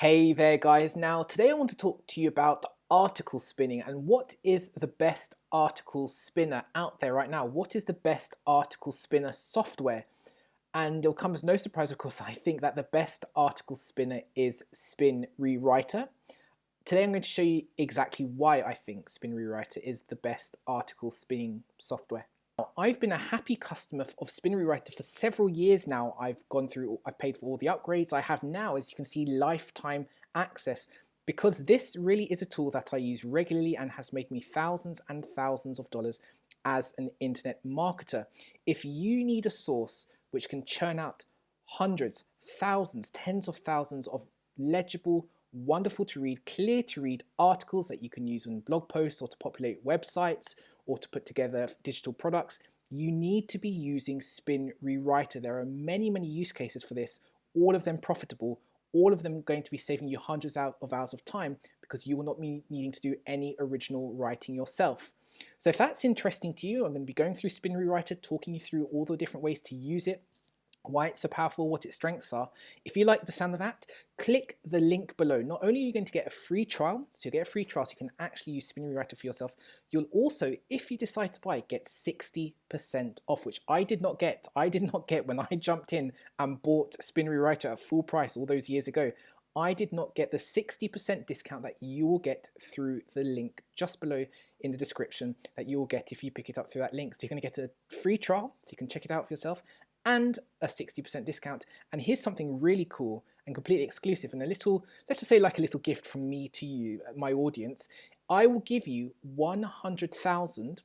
Hey there guys, now today I want to talk to you about article spinning and what is the best article spinner out there right now. What is the best article spinner software? And it'll come as no surprise, of course, I think that the best article spinner is Spin Rewriter. Today I'm going to show you exactly why I think Spin Rewriter is the best article spinning software. I've been a happy customer of Spin Rewriter for several years now. I've paid for all the upgrades. I have now, as you can see, lifetime access because this really is a tool that I use regularly and has made me thousands and thousands of dollars as an internet marketer. If you need a source which can churn out hundreds, thousands, tens of thousands of legible, wonderful to read, clear to read articles that you can use in blog posts or to populate websites or to put together digital products, you need to be using Spin Rewriter. There are many, many use cases for this, all of them profitable, all of them going to be saving you hundreds of hours of time because you will not be needing to do any original writing yourself. So if that's interesting to you, I'm going to be going through Spin Rewriter, talking you through all the different ways to use it, why it's so powerful, what its strengths are. If you like the sound of that, click the link below. Not only are you going to get a free trial, so you get a free trial so you can actually use Spin Rewriter for yourself, you'll also, if you decide to buy, get 60% off, which I did not get. I did not get when I jumped in and bought Spin Rewriter at full price all those years ago. I did not get the 60% discount that you will get through the link just below in the description that you will get if you pick it up through that link. So you're going to get a free trial, so you can check it out for yourself, and a 60% discount. And here's something really cool and completely exclusive and a little, let's just say like a little gift from me to you, my audience. I will give you 100,000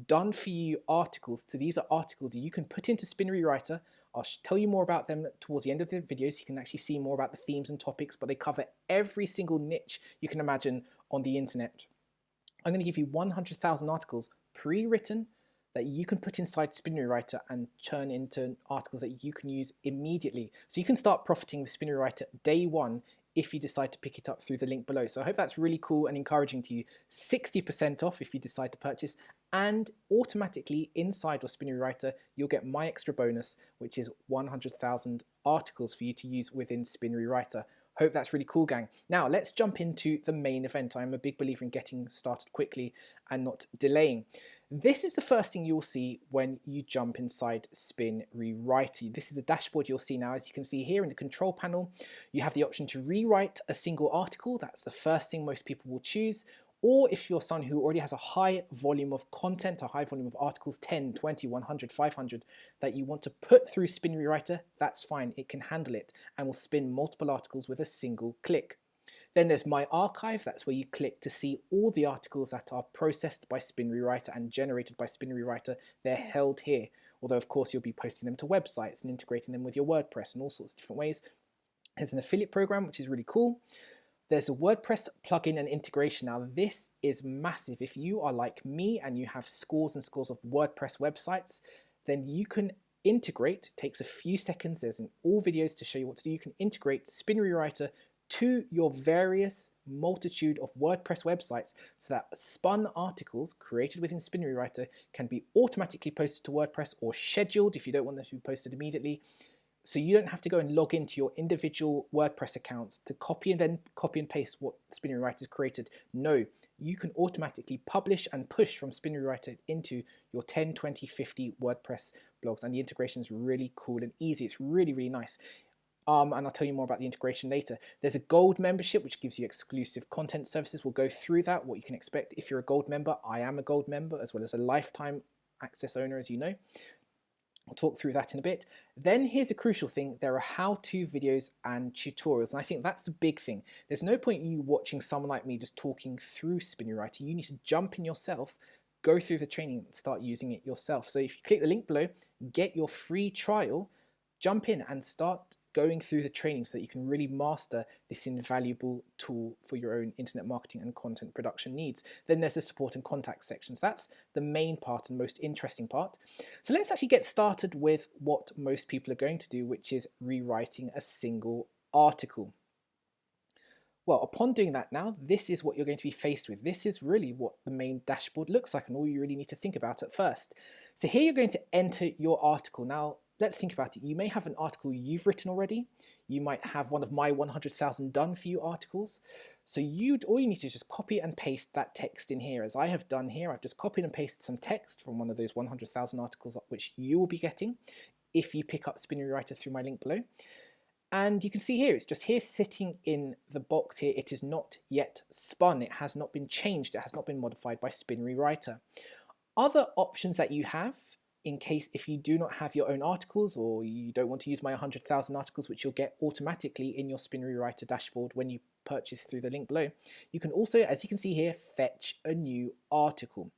done for you articles. So these are articles that you can put into Spin Rewriter. I'll tell you more about them towards the end of the video so you can actually see more about the themes and topics, but they cover every single niche you can imagine on the internet. I'm going to give you 100,000 articles pre-written that you can put inside Spin Rewriter and turn into articles that you can use immediately. So you can start profiting with Spin Rewriter day one if you decide to pick it up through the link below. So I hope that's really cool and encouraging to you. 60% off if you decide to purchase, and automatically inside of Spin Rewriter, you'll get my extra bonus, which is 100,000 articles for you to use within Spin Rewriter. Hope that's really cool, gang. Now let's jump into the main event. I'm a big believer in getting started quickly and not delaying. This is the first thing you'll see when you jump inside Spin Rewriter. This is a dashboard you'll see now. As you can see here in the control panel, you have the option to rewrite a single article. That's the first thing most people will choose. Or if you're someone who already has a high volume of content, a high volume of articles, 10, 20, 100, 500, that you want to put through Spin Rewriter, that's fine. It can handle it and will spin multiple articles with a single click. Then there's My Archive. That's where you click to see all the articles that are processed by Spin Rewriter and generated by Spin Rewriter. They're held here, although of course you'll be posting them to websites and integrating them with your WordPress in all sorts of different ways. There's an affiliate program, which is really cool. There's a WordPress plugin and integration. Now this is massive. If you are like me and you have scores and scores of WordPress websites, then you can integrate. It takes a few seconds. There's in all videos to show you what to do. You can integrate Spin Rewriter to your various multitude of WordPress websites so that spun articles created within Spin Rewriter can be automatically posted to WordPress or scheduled if you don't want them to be posted immediately. So you don't have to go and log into your individual WordPress accounts to copy and paste what Spin Rewriter has created. No, you can automatically publish and push from Spin Rewriter into your 10, 20, 50 WordPress blogs, and the integration is really cool and easy. It's really, really nice. And I'll tell you more about the integration later. There's a gold membership, which gives you exclusive content services. We'll go through that, what you can expect if you're a gold member. I am a gold member, as well as a lifetime access owner, as you know. I'll talk through that in a bit. Then here's a crucial thing. There are how-to videos and tutorials, and I think that's the big thing. There's no point you watching someone like me just talking through Spin Rewriter. You need to jump in yourself, go through the training, and start using it yourself. So if you click the link below, get your free trial, jump in and start going through the training so that you can really master this invaluable tool for your own internet marketing and content production needs. Then there's the support and contact sections. That's the main part and most interesting part. So let's actually get started with what most people are going to do, which is rewriting a single article. Well, upon doing that now, this is what you're going to be faced with. This is really what the main dashboard looks like and all you really need to think about at first. So here you're going to enter your article. Now, let's think about it. You may have an article you've written already. You might have one of my 100,000 done for you articles. So all you need to do is just copy and paste that text in here, as I have done here. I've just copied and pasted some text from one of those 100,000 articles which you will be getting if you pick up Spin Rewriter through my link below. And you can see here, it's just here sitting in the box here. It is not yet spun. It has not been changed. It has not been modified by Spin Rewriter. Other options that you have, in case if you do not have your own articles or you don't want to use my 100,000 articles, which you'll get automatically in your Spin Rewriter dashboard when you purchase through the link below, you can also, as you can see here, fetch a new article.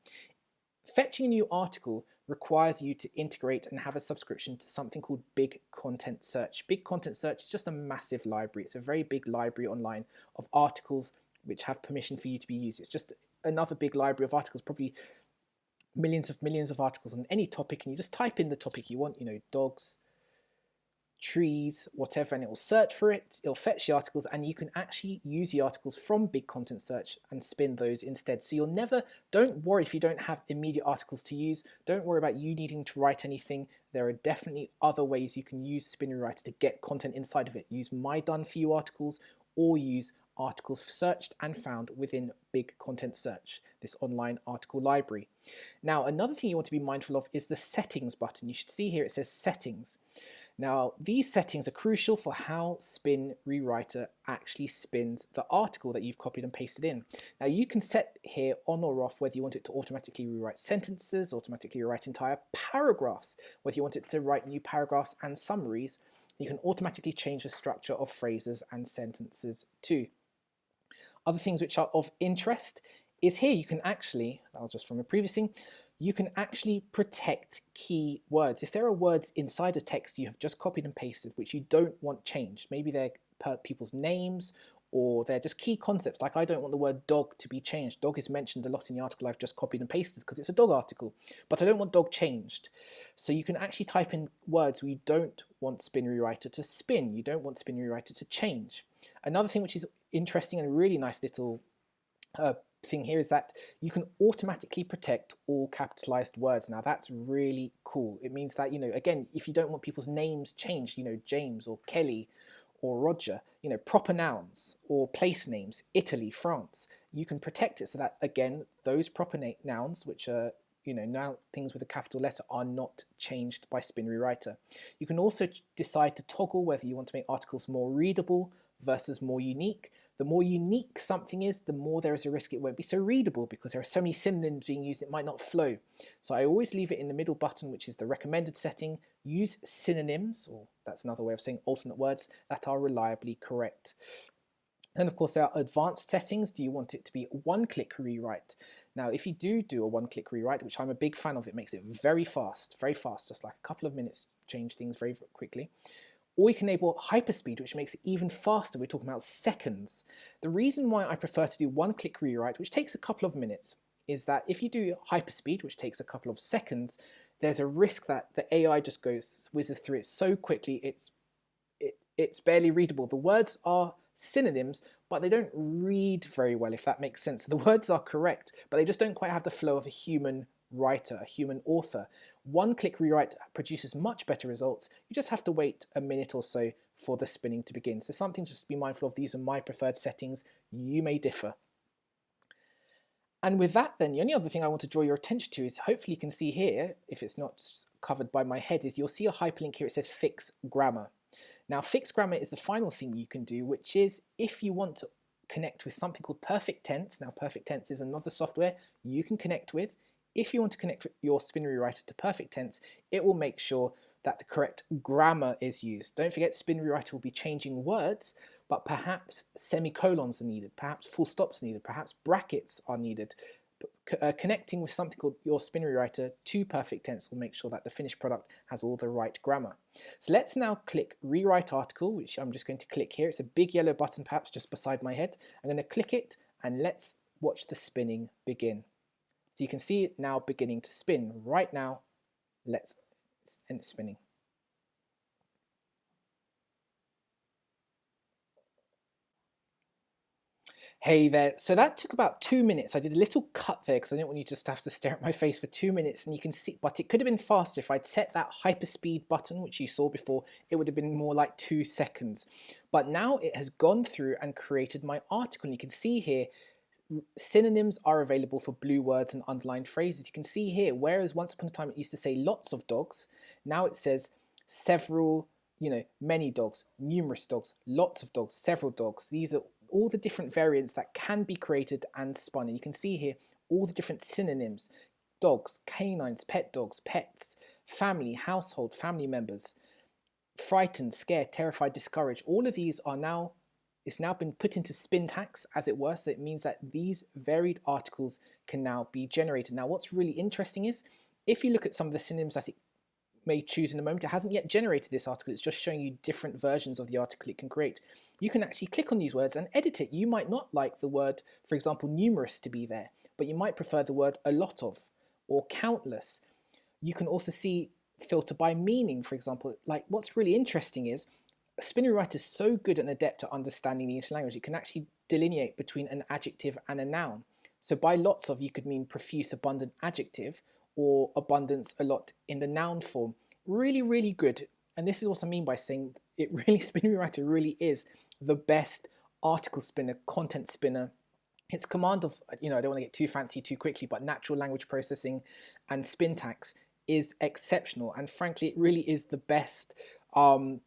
Fetching a new article requires you to integrate and have a subscription to something called Big Content Search. Big Content Search is just a massive library. It's a very big library online of articles which have permission for you to be used. It's just another big library of articles, probably millions of articles on any topic, and you just type in the topic you want, you know, dogs, trees, whatever, and it will search for it. It'll fetch the articles, and you can actually use the articles from Big Content Search and spin those instead. So don't worry if you don't have immediate articles to use. Don't worry about you needing to write anything. There are definitely other ways you can use Spin Rewriter to get content inside of it. Use my done for you articles, or use articles searched and found within Big Content Search, this online article library. Now, another thing you want to be mindful of is the settings button. You should see here it says settings. Now, these settings are crucial for how Spin Rewriter actually spins the article that you've copied and pasted in. Now, you can set here on or off whether you want it to automatically rewrite sentences, automatically rewrite entire paragraphs, whether you want it to write new paragraphs and summaries. You can automatically change the structure of phrases and sentences too. Other things which are of interest is here you can actually, that was just from a previous thing, you can actually protect key words. If there are words inside a text you have just copied and pasted which you don't want changed, maybe they're people's names or they're just key concepts, like I don't want the word dog to be changed. Dog is mentioned a lot in the article I've just copied and pasted because it's a dog article, but I don't want dog changed. So you can actually type in words we don't want Spin Rewriter to spin, you don't want Spin Rewriter to change. Another thing which is interesting and a really nice little thing here is that you can automatically protect all capitalized words. Now that's really cool. It means that, you know, again, if you don't want people's names changed, you know, James or Kelly or Roger, you know, proper nouns or place names, Italy, France, you can protect it so that, again, those proper nouns, which are, you know, now things with a capital letter, are not changed by Spin Rewriter. You can also decide to toggle whether you want to make articles more readable versus more unique. The more unique something is, the more there is a risk it won't be so readable because there are so many synonyms being used it might not flow. So I always leave it in the middle button, which is the recommended setting. Use synonyms, or that's another way of saying alternate words, that are reliably correct. And of course there are advanced settings. Do you want it to be one-click rewrite? Now if you do a one-click rewrite, which I'm a big fan of, it makes it very fast, just like a couple of minutes to change things very quickly. Or you can enable hyperspeed, which makes it even faster. We're talking about seconds. The reason why I prefer to do one-click rewrite, which takes a couple of minutes, is that if you do hyperspeed, which takes a couple of seconds, there's a risk that the AI just whizzes through it so quickly it's barely readable. The words are synonyms, but they don't read very well, if that makes sense. The words are correct, but they just don't quite have the flow of a human writer, a human author. One-click rewrite produces much better results. You just have to wait a minute or so for the spinning to begin. So something just to be mindful of. These are my preferred settings. You may differ. And with that then, the only other thing I want to draw your attention to is, hopefully you can see here, if it's not covered by my head, is you'll see a hyperlink here. It says fix grammar. Now fix grammar is the final thing you can do, which is if you want to connect with something called Perfect Tense. Now Perfect Tense is another software you can connect with. If you want to connect your Spin Rewriter to Perfect Tense, it will make sure that the correct grammar is used. Don't forget, Spin Rewriter will be changing words, but perhaps semicolons are needed, perhaps full stops are needed, perhaps brackets are needed. Connecting with something called your Spin Rewriter to Perfect Tense will make sure that the finished product has all the right grammar. So let's now click Rewrite Article, which I'm just going to click here. It's a big yellow button perhaps just beside my head. I'm going to click it and let's watch the spinning begin. So you can see it now beginning to spin. Right now, let's end it spinning. Hey there. So that took about 2 minutes. I did a little cut there because I didn't want you just to have to stare at my face for 2 minutes, and you can see, but it could have been faster if I'd set that hyperspeed button, which you saw before. It would have been more like 2 seconds. But now it has gone through and created my article. And you can see here, synonyms are available for blue words and underlined phrases. You can see here, whereas once upon a time it used to say lots of dogs, now it says several, many dogs, numerous dogs, lots of dogs, several dogs. These are all the different variants that can be created and spun. And you can see here all the different synonyms: dogs, canines, pet dogs, pets, family, household, family members, frightened, scared, terrified, discouraged. All of these are now, it's now been put into syntax, as it were. So it means that these varied articles can now be generated. Now what's really interesting is, if you look at some of the synonyms that it may choose in a moment, it hasn't yet generated this article. It's just showing you different versions of the article it can create. You can actually click on these words and edit it. You might not like the word, for example, numerous to be there, but you might prefer the word a lot of or countless. You can also see filter by meaning, for example. Like, what's really interesting is Spinnery Writer is so good and adept at understanding the English language, it can actually delineate between an adjective and a noun. So by lots of, you could mean profuse, abundant adjective, or abundance, a lot in the noun form. Really, really good. And this is what I mean by saying it really, Spinnery Writer really is the best article spinner, content spinner. Its command of, I don't want to get too fancy too quickly, but natural language processing and syntax is exceptional. And frankly, it really is the best article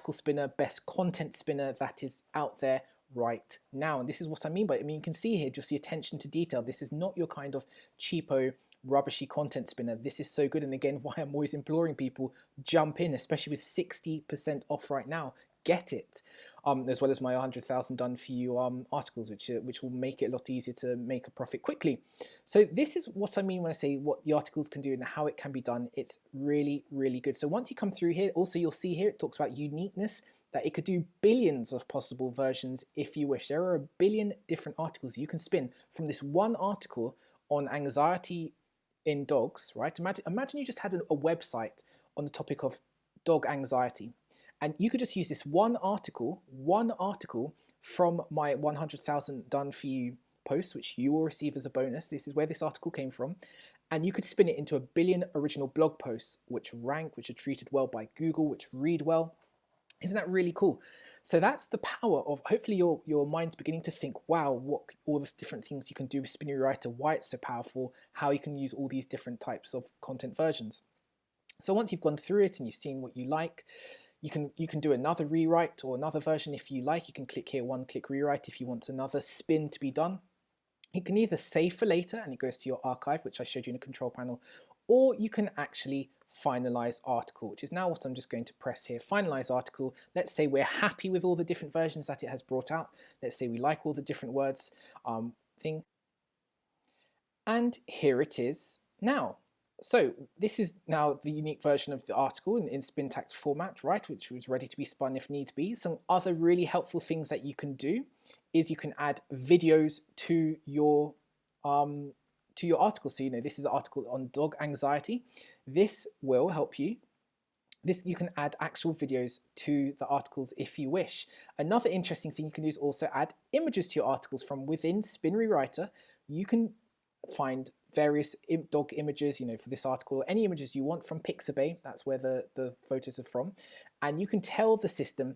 spinner, best content spinner that is out there right now. And this is what I mean by it. I mean, you can see here just the attention to detail. This is not your kind of cheapo, rubbishy content spinner. This is so good. And again, why I'm always imploring people, jump in, especially with 60% off right now. Get it. As well as my 100,000 done for you articles, which will make it a lot easier to make a profit quickly. So this is what I mean when I say what the articles can do and how it can be done. It's really, really good. So once you come through here, also you'll see here it talks about uniqueness, that it could do billions of possible versions if you wish. There are a billion different articles you can spin from this one article on anxiety in dogs, right? Imagine you just had a website on the topic of dog anxiety. And you could just use this one article from my 100,000 done for you post, which you will receive as a bonus. This is where this article came from. And you could spin it into a billion original blog posts, which rank, which are treated well by Google, which read well. Isn't that really cool? So that's the power of, hopefully your mind's beginning to think, wow, what all the different things you can do with Spinnery Writer, why it's so powerful, how you can use all these different types of content versions. So once you've gone through it and you've seen what you like, you can do another rewrite or another version if you like. You can click here, one-click rewrite if you want another spin to be done. You can either save for later and it goes to your archive, which I showed you in the control panel, or you can actually finalize article, which is now what I'm just going to press here. Finalize article. Let's say we're happy with all the different versions that it has brought out. Let's say we like all the different words thing. And here it is now. So this is now the unique version of the article in syntax format, right, which was ready to be spun if needs be. Some other really helpful things that you can do is you can add videos to your article. So this is an article on dog anxiety. This will help you. You can add actual videos to the articles if you wish. Another interesting thing you can do is also add images to your articles from within Spinnery Writer. You can find various dog images, for this article, any images you want from Pixabay, that's where the photos are from, and you can tell the system,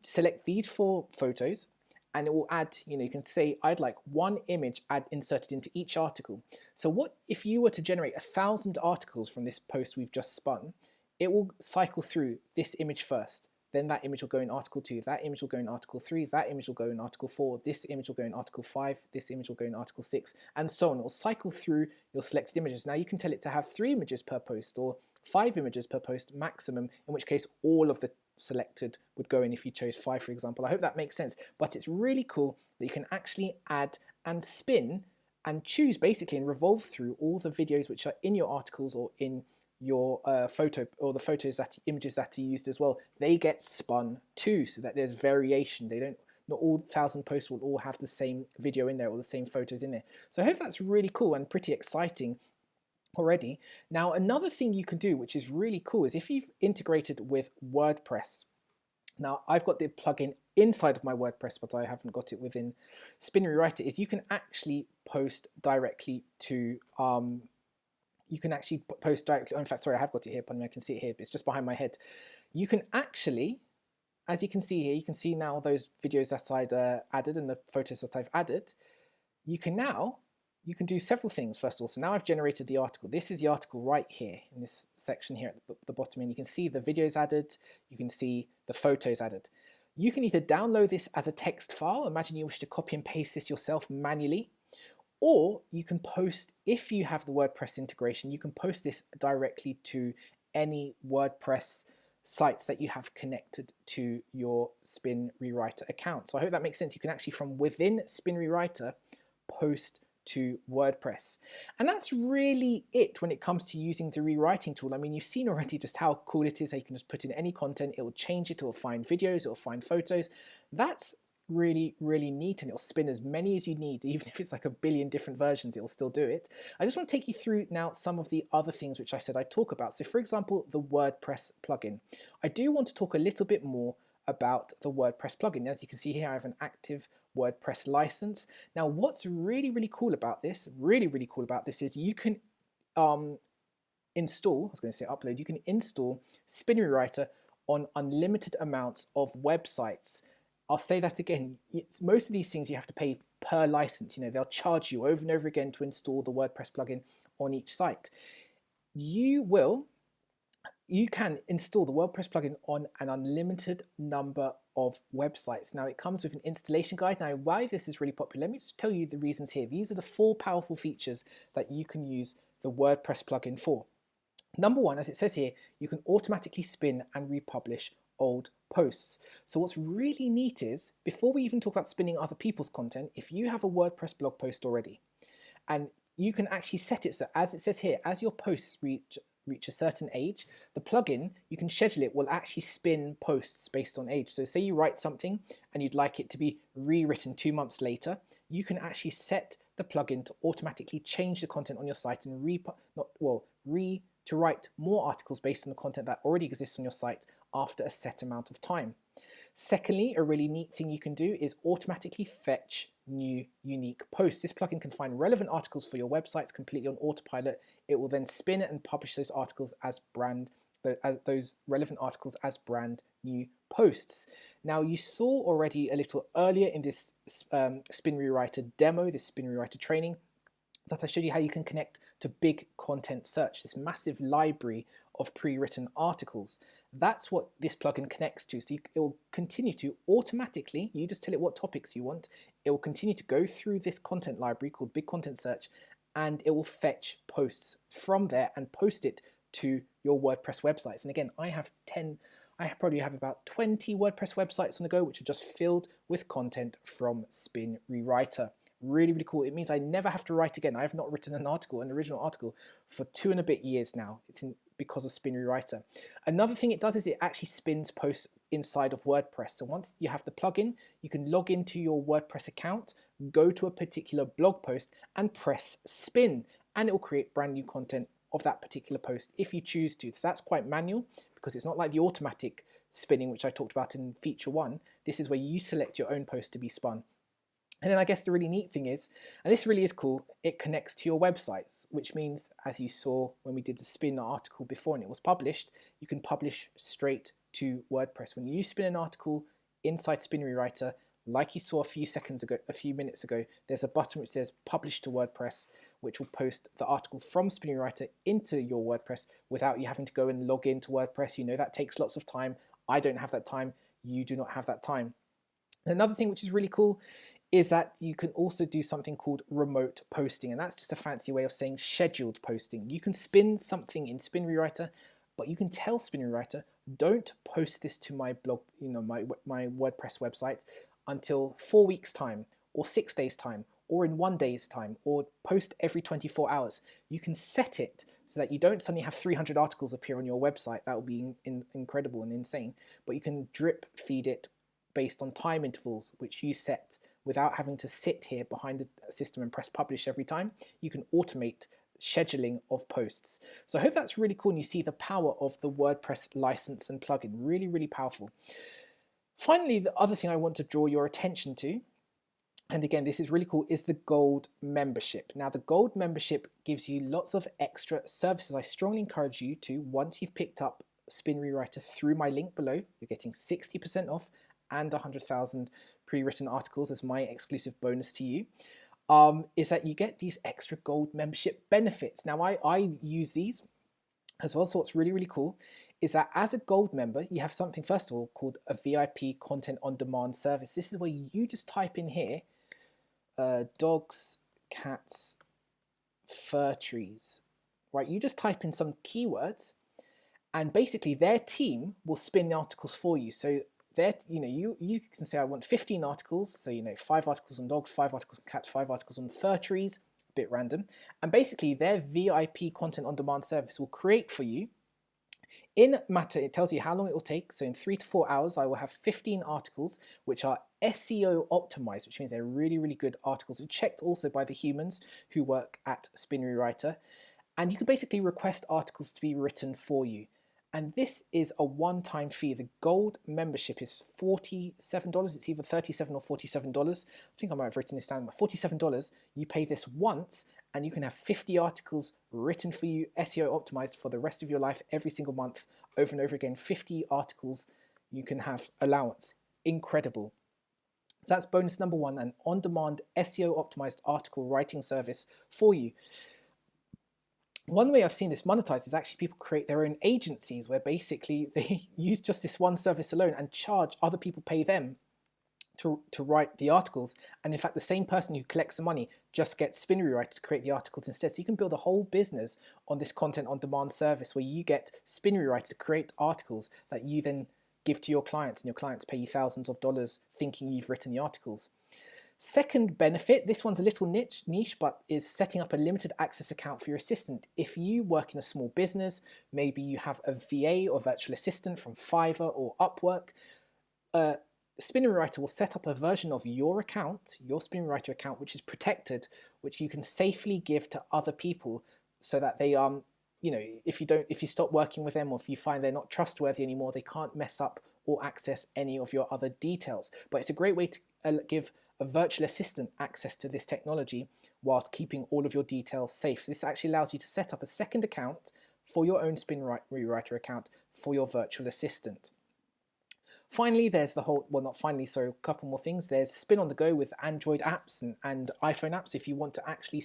select these 4 photos, and it will add, you can say, I'd like one image inserted into each article. So what if you were to generate 1,000 articles from this post we've just spun, it will cycle through this image first. Then that image will go in article 2, that image will go in article 3, that image will go in article 4, this image will go in article 5, this image will go in article 6, and so on. It will cycle through your selected images. Now you can tell it to have 3 images per post or 5 images per post maximum, in which case all of the selected would go in if you chose 5, for example. I hope that makes sense. But it's really cool that you can actually add and spin and choose basically and revolve through all the videos which are in your articles or in your photo, or the images that are used as well. They get spun too, so that there's variation. Not all 1,000 posts will all have the same video in there or the same photos in there. So I hope that's really cool and pretty exciting already. Now another thing you can do, which is really cool, is if you've integrated with WordPress. Now I've got the plugin inside of my WordPress, but I haven't got it within Spin Rewriter. Is you can actually post directly to you can actually post directly. Oh, in fact, sorry, I have got it here. Pardon me, I can see it here, but it's just behind my head. You can actually, as you can see here, you can see now those videos that I'd added and the photos that I've added. You can do several things. First of all, so now I've generated the article. This is the article right here in this section here at the bottom, and you can see the videos added, you can see the photos added. You can either download this as a text file, imagine you wish to copy and paste this yourself manually, or you can post, if you have the WordPress integration, you can post this directly to any WordPress sites that you have connected to your Spin Rewriter account. So I hope that makes sense. You can actually, from within Spin Rewriter, post to WordPress. And that's really it when it comes to using the rewriting tool. I mean, you've seen already just how cool it is. How you can just put in any content, it will change it, it will find videos, it will find photos. That's really, really neat, and it'll spin as many as you need. Even if it's like a billion different versions, it will still do it. I just want to take you through now some of the other things which I said I'd talk about. So for example, the WordPress plugin. I do want to talk a little bit more about the WordPress plugin. As you can see here, I have an active WordPress license. Now, what's really, really cool about this, is you can install, I was going to say upload, you can install Spin Rewriter on unlimited amounts of websites. I'll say that again, most of these things you have to pay per license. You know, they'll charge you over and over again to install the WordPress plugin on each site. You can install the WordPress plugin on an unlimited number of websites. Now it comes with an installation guide. Now why this is really popular, let me just tell you the reasons here. These are the 4 powerful features that you can use the WordPress plugin for. Number 1, as it says here, you can automatically spin and republish old posts. So what's really neat is, before we even talk about spinning other people's content, if you have a WordPress blog post already, and you can actually set it so, as it says here, as your posts reach a certain age, the plugin, you can schedule it, will actually spin posts based on age. So say you write something and you'd like it to be rewritten 2 months later, you can actually set the plugin to automatically change the content on your site and to write more articles based on the content that already exists on your site after a set amount of time. Secondly, a really neat thing you can do is automatically fetch new unique posts. This plugin can find relevant articles for your websites completely on autopilot. It will then spin and publish those articles as those relevant articles as brand new posts. Now you saw already a little earlier in this Spin Rewriter demo, this Spin Rewriter training, that I showed you how you can connect to Big Content Search, this massive library of pre-written articles. That's what this plugin connects to. So it will continue to automatically, you just tell it what topics you want, it will continue to go through this content library called Big Content Search, and it will fetch posts from there and post it to your WordPress websites. And again, I probably have about 20 WordPress websites on the go, which are just filled with content from Spin Rewriter. Really, really cool. It means I never have to write again. I have not written an original article, for 2 and a bit years now. Because of Spin Rewriter. Another thing it does is it actually spins posts inside of WordPress. So once you have the plugin, you can log into your WordPress account, go to a particular blog post and press spin, and it will create brand new content of that particular post if you choose to. So that's quite manual, because it's not like the automatic spinning which I talked about in feature 1. This is where you select your own post to be spun. And then I guess the really neat thing is, and this really is cool, it connects to your websites, which means, as you saw when we did the spin article before and it was published, you can publish straight to WordPress. When you spin an article inside Spin Rewriter, like you saw a few minutes ago, there's a button which says Publish to WordPress, which will post the article from Spin Rewriter into your WordPress without you having to go and log into WordPress. You know that takes lots of time. I don't have that time. You do not have that time. Another thing which is really cool is that you can also do something called remote posting, and that's just a fancy way of saying scheduled posting. You can spin something in Spin Rewriter, but you can tell Spin Rewriter, don't post this to my blog, my WordPress website until 4 weeks time, or 6 days time, or in 1 day's time, or post every 24 hours. You can set it so that you don't suddenly have 300 articles appear on your website. That would be incredible and insane. But you can drip feed it based on time intervals which you set, without having to sit here behind a system and press publish every time. You can automate scheduling of posts. So I hope that's really cool, and you see the power of the WordPress license and plugin. Really, really powerful. Finally, the other thing I want to draw your attention to, and again, this is really cool, is the gold membership. Now, the gold membership gives you lots of extra services. I strongly encourage you to, once you've picked up Spin Rewriter through my link below, you're getting 60% off and 100,000 pre-written articles as my exclusive bonus to you, is that you get these extra gold membership benefits. Now, I use these as well, so what's really, really cool is that as a gold member, you have something, first of all, called a VIP content on demand service. This is where you just type in here, dogs, cats, fir trees, right? You just type in some keywords and basically their team will spin the articles for you. So that, you can say I want 15 articles, so 5 articles on dogs, 5 articles on cats, 5 articles on fir trees, a bit random, and basically their VIP content on demand service will create for you. In matter, it tells you how long it will take. So in 3 to 4 hours, I will have 15 articles which are SEO optimized, which means they're really, really good articles and checked also by the humans who work at Spin Rewriter. And you can basically request articles to be written for you. And this is a one-time fee. The gold membership is $47. It's either $37 or $47. I think I might have written this down, but $47. You pay this once and you can have 50 articles written for you, SEO optimized for the rest of your life, every single month, over and over again. 50 articles you can have allowance. Incredible. So that's bonus number 1, an on-demand SEO optimized article writing service for you. One way I've seen this monetized is actually people create their own agencies where basically they use just this one service alone and charge other people, pay them to write the articles. And in fact, the same person who collects the money just gets Spin Rewriter to create the articles instead. So you can build a whole business on this content on demand service where you get Spin Rewriter to create articles that you then give to your clients, and your clients pay you thousands of dollars thinking you've written the articles. Second benefit, this one's a little niche, but is setting up a limited access account for your assistant. If you work in a small business, maybe you have a VA or virtual assistant from Fiverr or Upwork, Spin Rewriter will set up a version of your account, your Spin Rewriter account, which is protected, which you can safely give to other people so that they, if you stop working with them or if you find they're not trustworthy anymore, they can't mess up or access any of your other details. But it's a great way to give a virtual assistant access to this technology whilst keeping all of your details safe. So this actually allows you to set up a second account for your own Spin Rewriter account for your virtual assistant. Finally, there's the whole, well, not finally, so a couple more things. There's Spin on the go with Android apps and iPhone apps. If you want to actually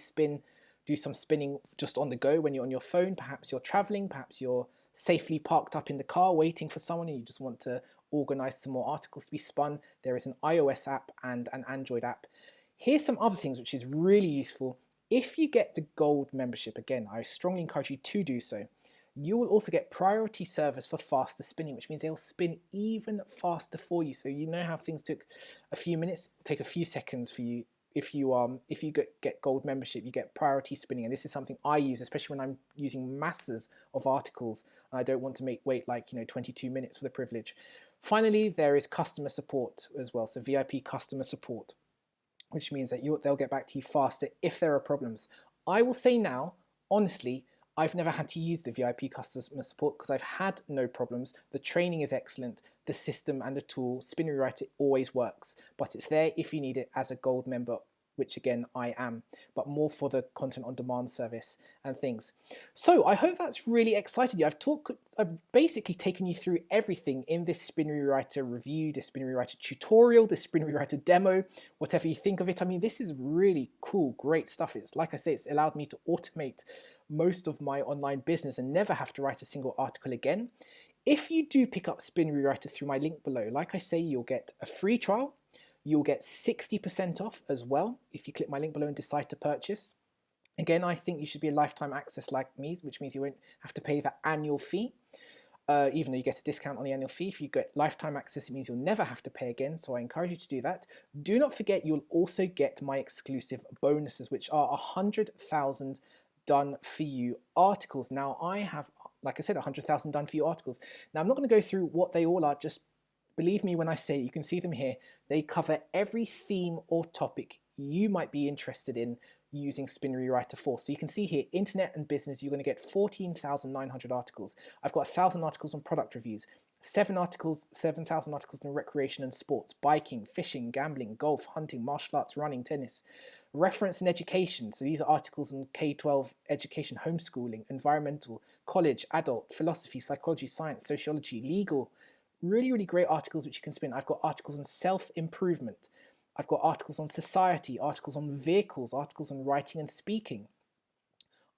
do some spinning just on the go when you're on your phone, perhaps you're traveling, perhaps you're safely parked up in the car waiting for someone and you just want to organize some more articles to be spun, there is an iOS app and an Android app. Here's some other things which is really useful. If you get the gold membership, again, I strongly encourage you to do so. You will also get priority service for faster spinning, which means they'll spin even faster for you. So you know how things took a few minutes, take a few seconds for you. If you get gold membership, you get priority spinning, and this is something I use, especially when I'm using masses of articles and I don't want to wait like 22 minutes for the privilege. Finally, there is customer support as well, so VIP customer support, which means that they'll get back to you faster if there are problems. I will say now, honestly, I've never had to use the VIP customer support because I've had no problems. The training is excellent. The system and the tool, Spin Rewriter, always works, but it's there if you need it as a gold member, which again, I am, but more for the content on demand service and things. So I hope that's really excited you. I've basically taken you through everything in this Spin Rewriter review, this Spin Rewriter tutorial, this Spin Rewriter demo, whatever you think of it. I mean, this is really cool, great stuff. It's like I say, it's allowed me to automate most of my online business and never have to write a single article again. If you do pick up Spin Rewriter through my link below, like I say, you'll get a free trial. You'll get 60% off as well if you click my link below and decide to purchase. Again, I think you should be a lifetime access like me, which means you won't have to pay that annual fee, even though you get a discount on the annual fee. If you get lifetime access, it means you'll never have to pay again, so I encourage you to do that. Do not forget, you'll also get my exclusive bonuses, which are 100,000 done for you articles. Now, I have, like I said, 100,000 done for you articles. Now, I'm not going to go through what they all are, just believe me when I say, you can see them here, they cover every theme or topic you might be interested in using Spin Rewriter for. So you can see here, internet and business, you're going to get 14,900 articles. I've got 1,000 articles on product reviews, 7,000 articles in recreation and sports, biking, fishing, gambling, golf, hunting, martial arts, running, tennis. Reference and education, so these are articles on K-12 education, homeschooling, environmental, college, adult, philosophy, psychology, science, sociology, legal. Really, really great articles which you can spin. I've got articles on self-improvement. I've got articles on society, articles on vehicles, articles on writing and speaking,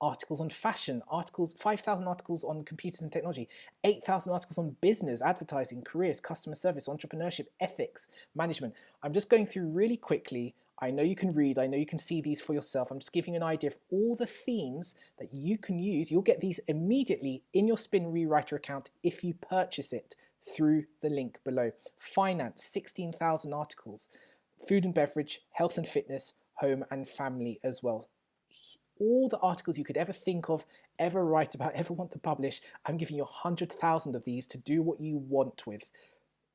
articles on fashion, 5,000 articles on computers and technology, 8,000 articles on business, advertising, careers, customer service, entrepreneurship, ethics, management. I'm just going through really quickly. I know you can read, I know you can see these for yourself. I'm just giving you an idea of all the themes that you can use. You'll get these immediately in your Spin Rewriter account if you purchase it through the link below. Finance, 16,000 articles. Food and beverage, health and fitness, home and family as well. All the articles you could ever think of, ever write about, ever want to publish, I'm giving you 100,000 of these to do what you want with.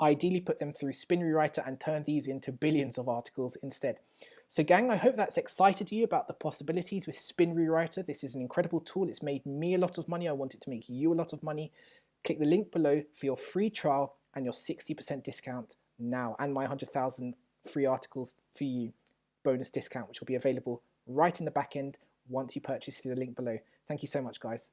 Ideally put them through Spin Rewriter and turn these into billions of articles instead. So gang, I hope that's excited you about the possibilities with Spin Rewriter. This is an incredible tool. It's made me a lot of money. I want it to make you a lot of money. Click the link below for your free trial and your 60% discount now, and my 100,000 free articles for you bonus discount, which will be available right in the back end once you purchase through the link below. Thank you so much, guys.